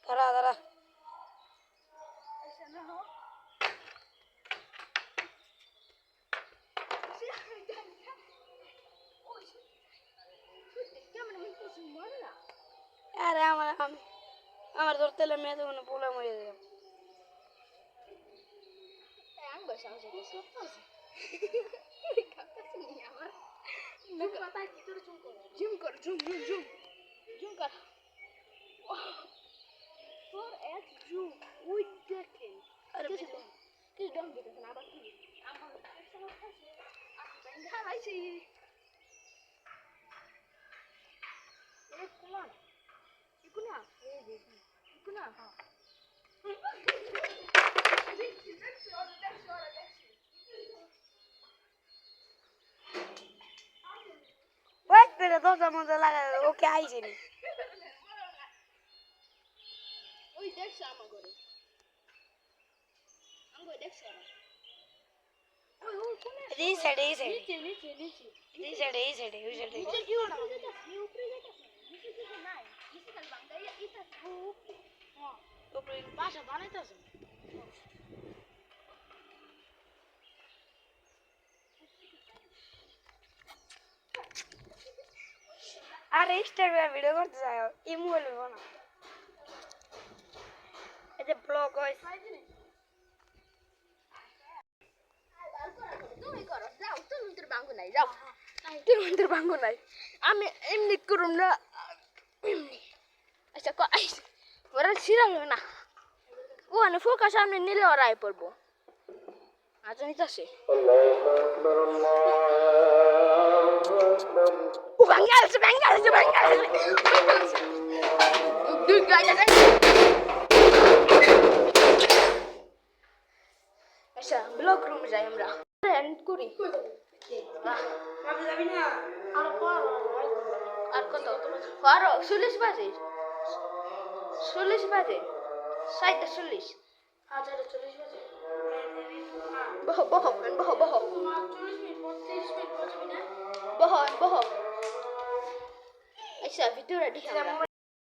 দাঁড়া দাঁড়া আরে আমার ধরতে এলে মেয়ে তখন পোলা মরে যাবে দরজা মজা লাগা ওকে আইসেনি এই সাইডে বাসা বানাইতেছে আরে ইনস্টাগ্রামে ভিডিও করতে যাও ইমো বলবো না এই যে ব্লগ হয় তুমি করো যাও তুমি তোর বাঙ্গু নাই যাও তুমি তোর বাঙ্গু নাই আমি এমনি করুম না এমনি আচ্ছা ওরা ছিড়ালো না ও না ফোকা সামনে নিলে ওরা আই পড়বো আচ্ছা নিতেছে ও বাঙ্গালছে দুই গাড়ি আচ্ছা ব্লগ রুম যাই আমরা এন্ড করি যাবি না আর কত আরো 40 বাজে 40 বাজে 40 আচ্ছা 40 বাজে বহ আচ্ছা ভিডিও রেডি